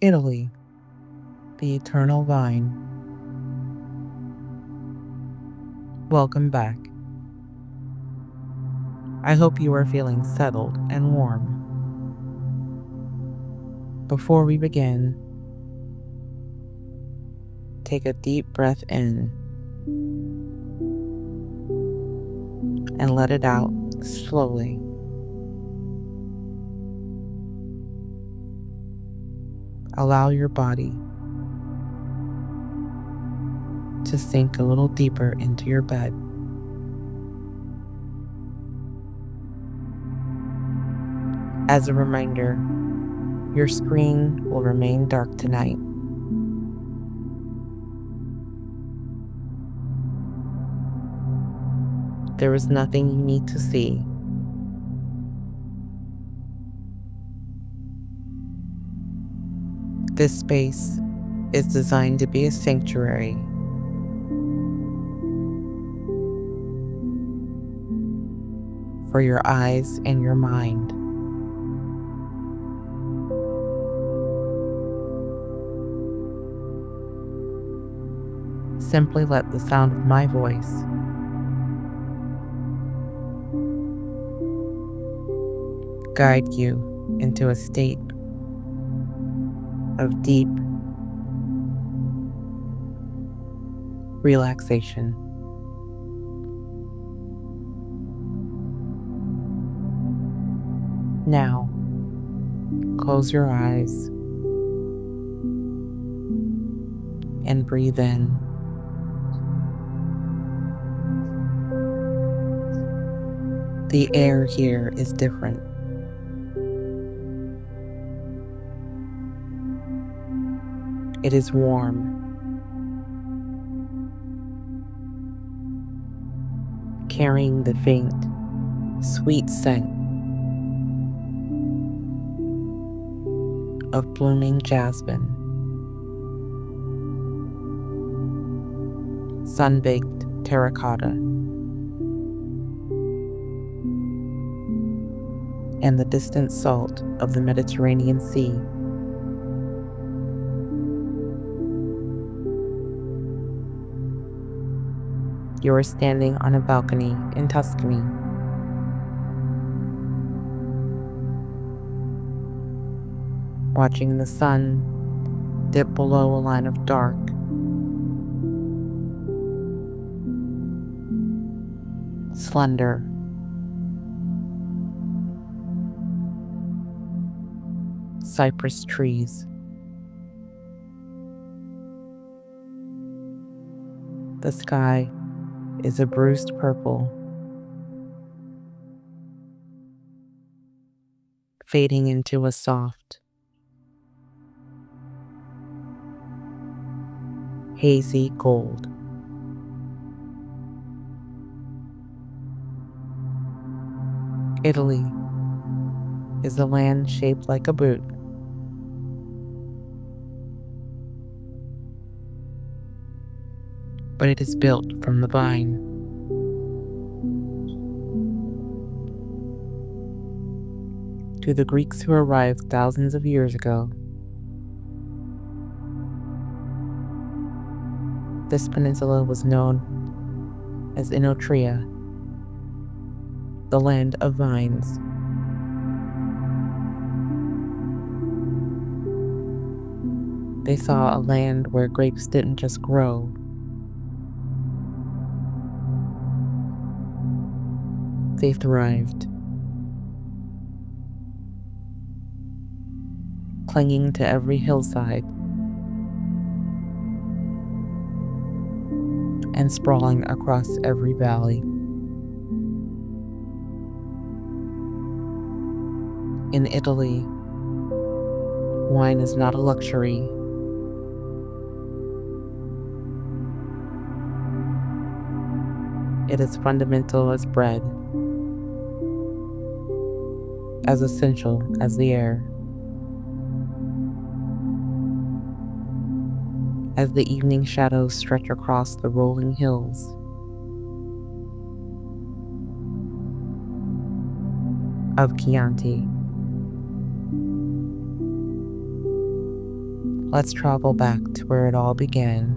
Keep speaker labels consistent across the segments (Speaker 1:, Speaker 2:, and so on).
Speaker 1: Italy, the eternal vine. Welcome back. I hope you are feeling settled and warm. Before we begin, take a deep breath in and let it out slowly. Allow your body to sink a little deeper into your bed. As a reminder, your screen will remain dark tonight. There is nothing you need to see. This space is designed to be a sanctuary for your eyes and your mind. Simply let the sound of my voice guide you into a state of deep relaxation. Now, close your eyes and breathe in. The air here is different. It is warm, carrying the faint, sweet scent of blooming jasmine, sun-baked terracotta, and the distant salt of the Mediterranean Sea. You are standing on a balcony in Tuscany. Watching the sun dip below a line of dark, slender, cypress trees. The sky is a bruised purple, fading into a soft, hazy gold. Italy is a land shaped like a boot. But it is built from the vine. To the Greeks who arrived thousands of years ago, this peninsula was known as Oenotria, the land of vines. They saw a land where grapes didn't just grow, they thrived, clinging to every hillside and sprawling across every valley. In Italy, wine is not a luxury. It is fundamental as bread, as essential as the air. As the evening shadows stretch across the rolling hills, of Chianti, Let's travel back to where it all began,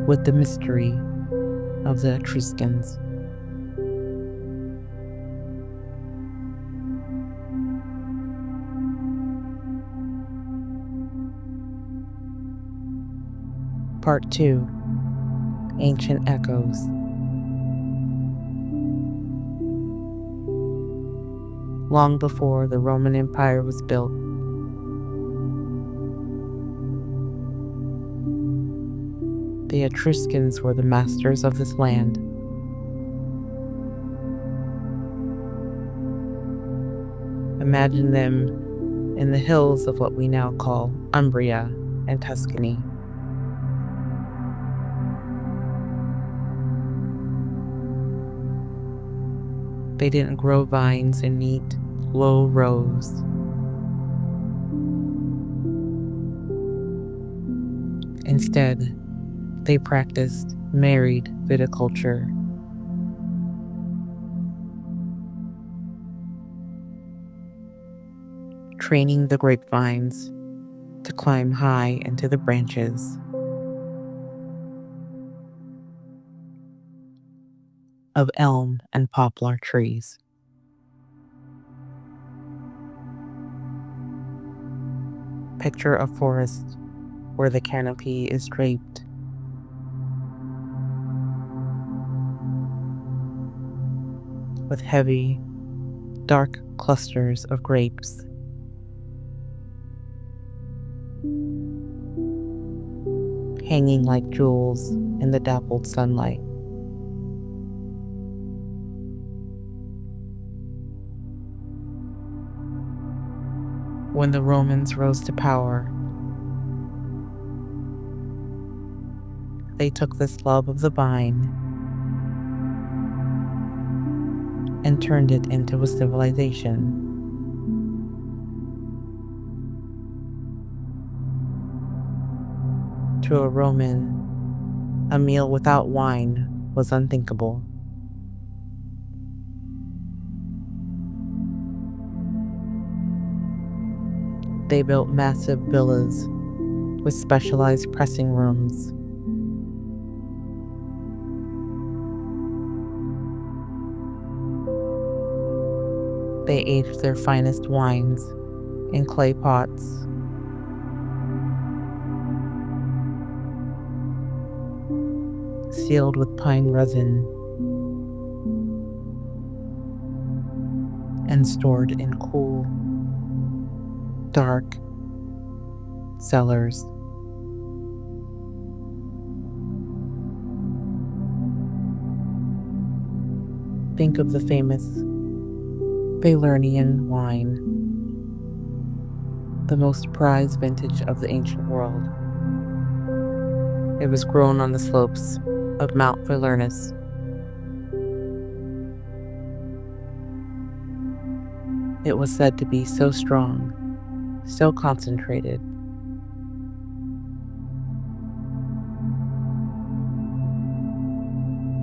Speaker 1: with the mystery of the Etruscans. Part 2: Ancient Echoes. Long before the Roman Empire was built, the Etruscans were the masters of this land. Imagine them in the hills of what we now call Umbria and Tuscany. They didn't grow vines in neat, low rows. Instead, they practiced married viticulture. Training the grapevines to climb high into the branches of elm and poplar trees. Picture a forest where the canopy is draped with heavy, dark clusters of grapes. Hanging like jewels in the dappled sunlight. When the Romans rose to power, they took this love of the vine and turned it into a civilization. To a Roman, a meal without wine was unthinkable. They built massive villas with specialized pressing rooms. They aged their finest wines in clay pots. Sealed with pine resin and stored in cool, dark cellars. Think of the famous Falernian wine, the most prized vintage of the ancient world. It was grown on the slopes of Mount Falernus. It was said to be so strong, so concentrated,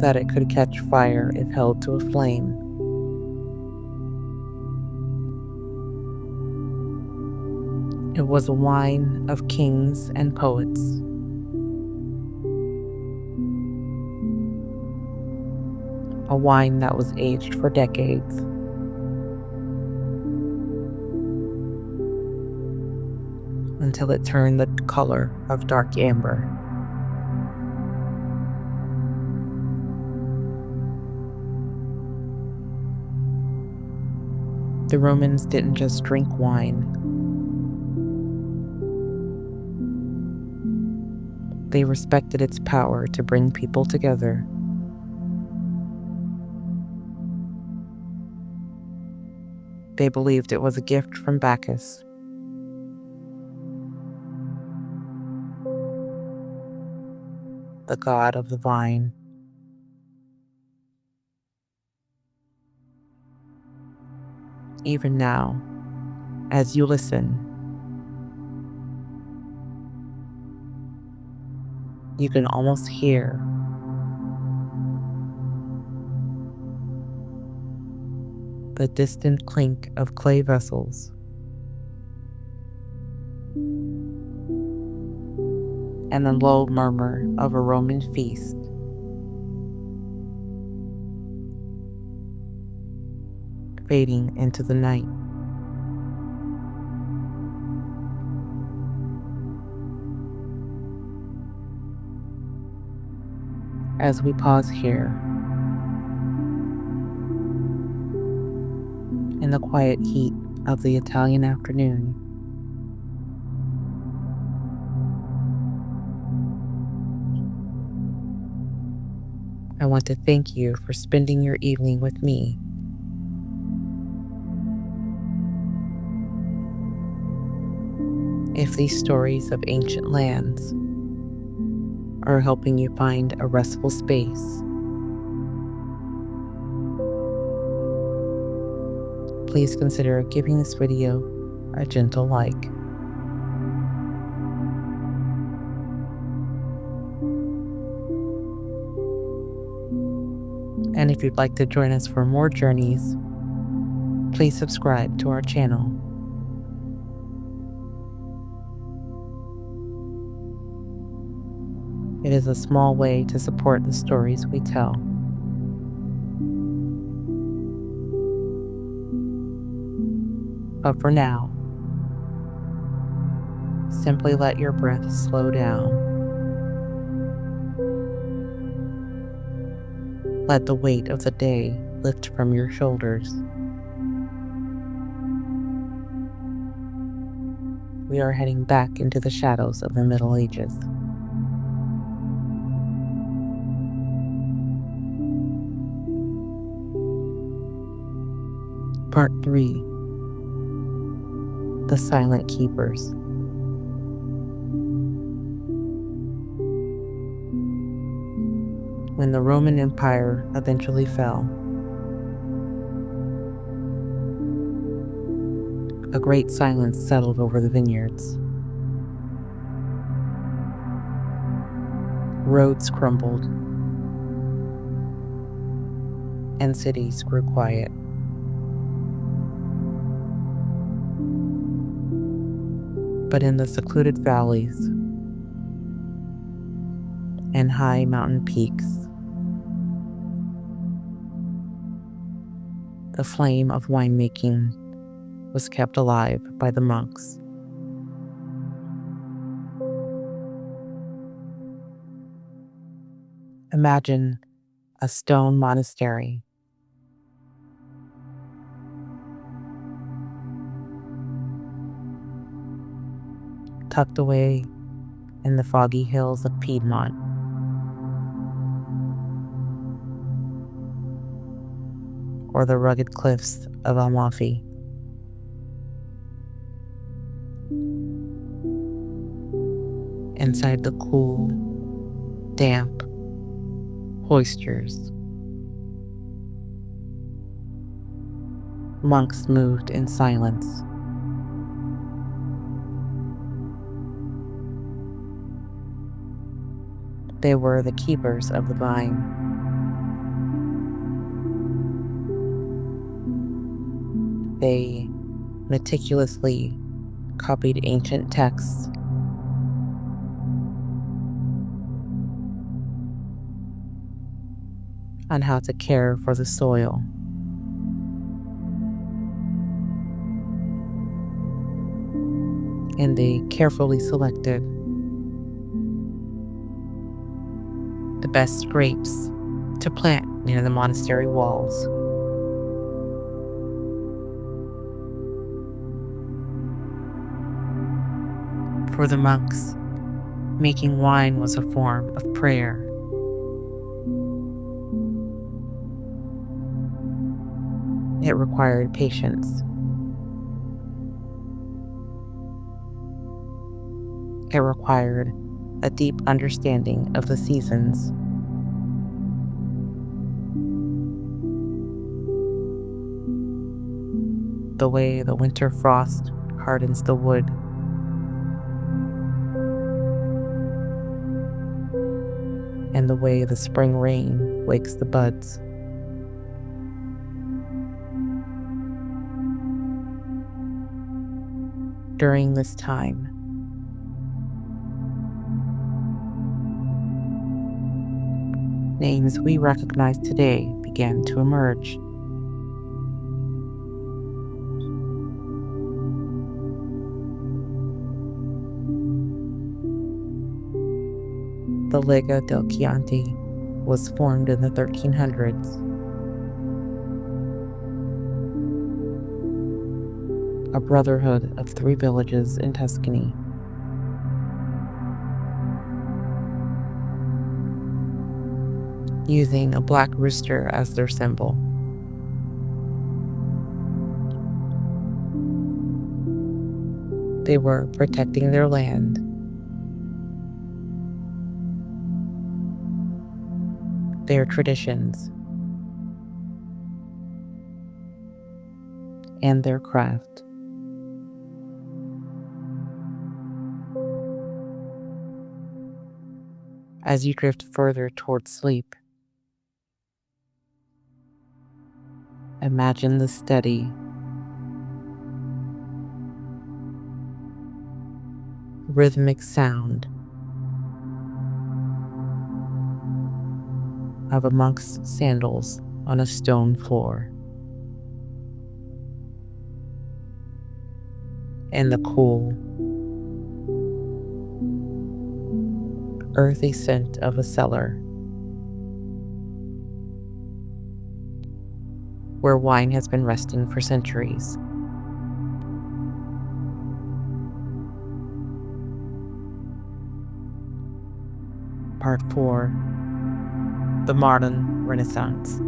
Speaker 1: that it could catch fire if held to a flame. It was a wine of kings and poets. A wine that was aged for decades. Until it turned the color of dark amber. The Romans didn't just drink wine. They respected its power to bring people together. They believed it was a gift from Bacchus. The god of the vine. Even now, as you listen, you can almost hear the distant clink of clay vessels, and the low murmur of a Roman feast. Fading into the night. As we pause here, in the quiet heat of the Italian afternoon, I want to thank you for spending your evening with me. If these stories of ancient lands are helping you find a restful space, please consider giving this video a gentle like. And if you'd like to join us for more journeys, please subscribe to our channel. It is a small way to support the stories we tell. But for now, simply let your breath slow down. Let the weight of the day lift from your shoulders. We are heading back into the shadows of the Middle Ages. Part 3. The Silent Keepers. When the Roman Empire eventually fell, a great silence settled over the vineyards. Roads crumbled, and cities grew quiet. But in the secluded valleys and high mountain peaks, the flame of winemaking was kept alive by the monks. Imagine a stone monastery, tucked away in the foggy hills of Piedmont. Or the rugged cliffs of Amalfi. Inside the cool, damp cloisters, monks moved in silence. They were the keepers of the vine. They meticulously copied ancient texts on how to care for the soil. And they carefully selected the best grapes to plant near the monastery walls. For the monks, making wine was a form of prayer. It required patience. It required a deep understanding of the seasons. The way the winter frost hardens the wood. And the way the spring rain wakes the buds. During this time, names we recognize today began to emerge. The Lega del Chianti was formed in the 1300s. A brotherhood of 3 villages in Tuscany. Using a black rooster as their symbol. They were protecting their land, their traditions, and their craft. As you drift further towards sleep, imagine the steady, rhythmic sound of a monk's sandals on a stone floor, and the cool, earthy scent of a cellar where wine has been resting for centuries. Part 4: The Modern Renaissance.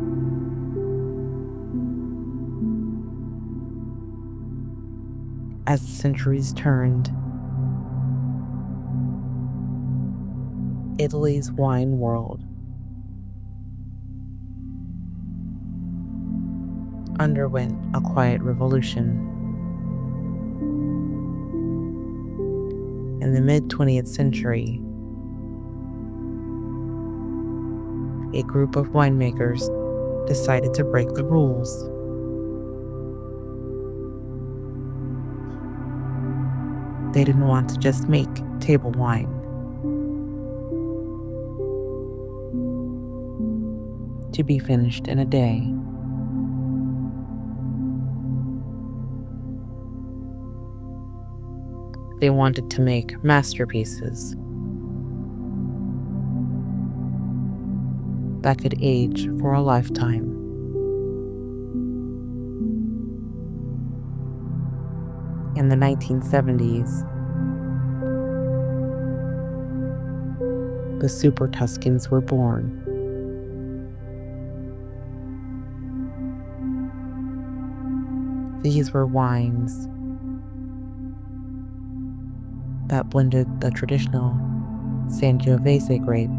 Speaker 1: As the centuries turned, Italy's wine world underwent a quiet revolution. In the mid-20th century, a group of winemakers decided to break the rules. They didn't want to just make table wine. To be finished in a day. They wanted to make masterpieces that could age for a lifetime. In the 1970s, the Super Tuscans were born. These were wines that blended the traditional Sangiovese grape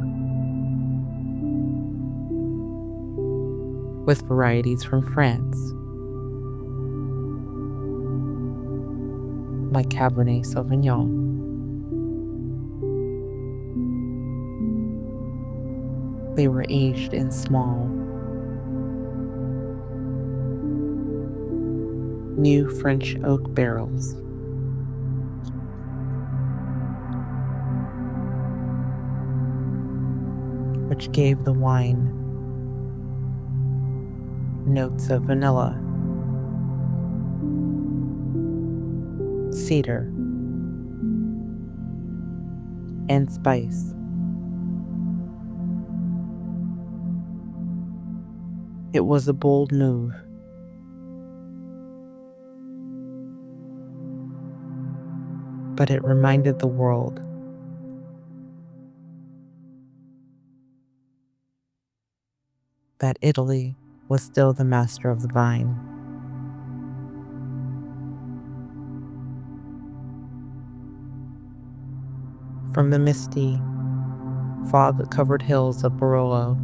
Speaker 1: with varieties from France, like Cabernet Sauvignon. They were aged in small, new French oak barrels. Which gave the wine notes of vanilla, cedar, and spice. It was a bold move, but it reminded the world that Italy was still the master of the vine. From the misty, fog-covered hills of Barolo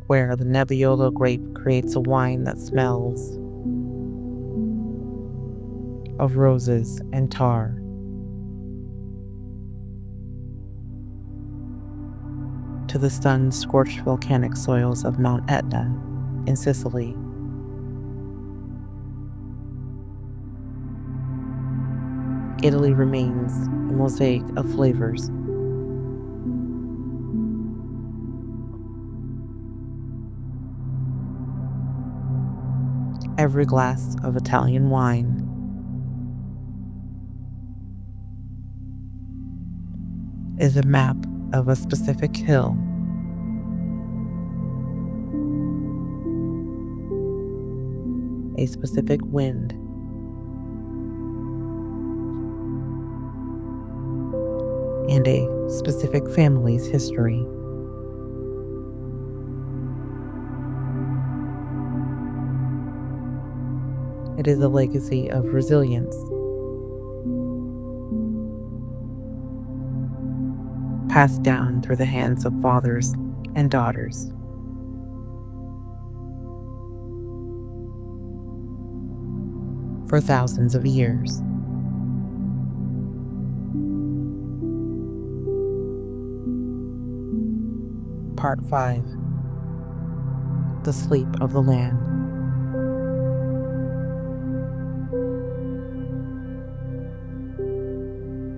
Speaker 1: where the Nebbiolo grape creates a wine that smells of roses and tar, to the sun-scorched volcanic soils of Mount Etna in Sicily. Italy remains a mosaic of flavors. Every glass of Italian wine is a map of a specific hill, a specific wind, and a specific family's history. It is a legacy of resilience, passed down through the hands of fathers and daughters. For thousands of years. Part 5. The Sleep of the Land.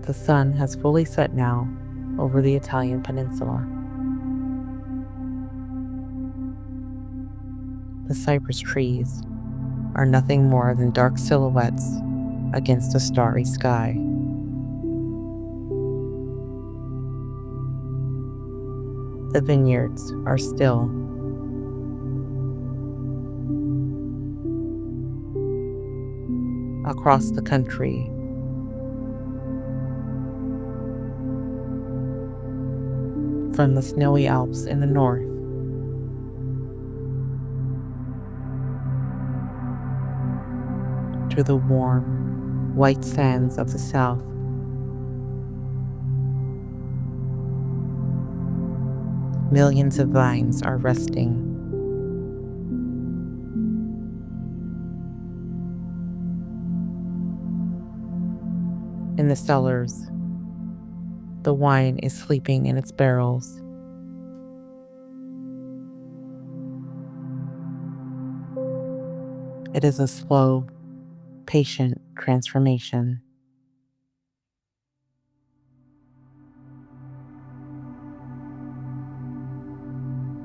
Speaker 1: The sun has fully set now over the Italian peninsula. The cypress trees are nothing more than dark silhouettes against a starry sky. The vineyards are still. Across the country, from the snowy Alps in the north to the warm, white sands of the south, millions of vines are resting. In the cellars, the wine is sleeping in its barrels. It is a slow, patient transformation.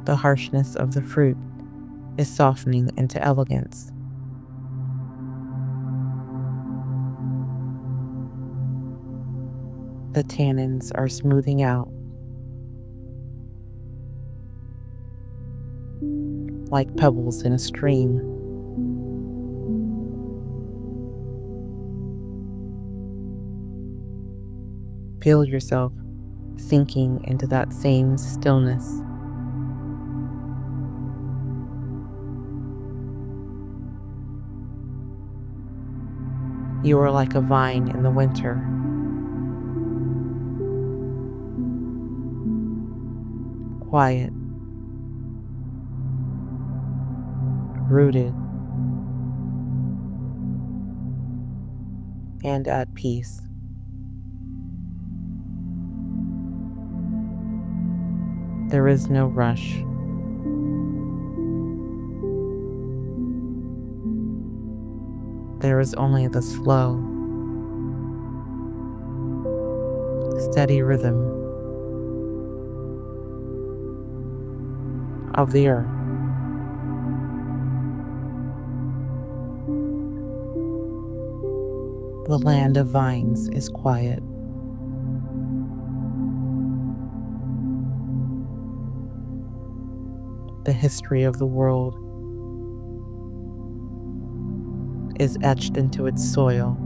Speaker 1: The harshness of the fruit is softening into elegance. The tannins are smoothing out like pebbles in a stream. Feel yourself sinking into that same stillness. You are like a vine in the winter, quiet, rooted, and at peace. There is no rush. There is only the slow, steady rhythm of the earth. The land of vines is quiet. The history of the world is etched into its soil.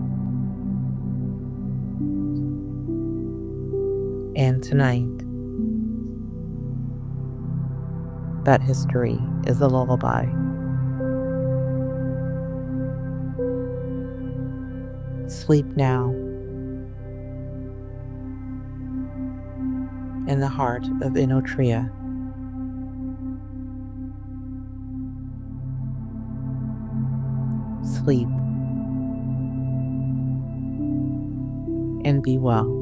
Speaker 1: And tonight, that history is a lullaby. Sleep now in the heart of Oenotria. Sleep and be well.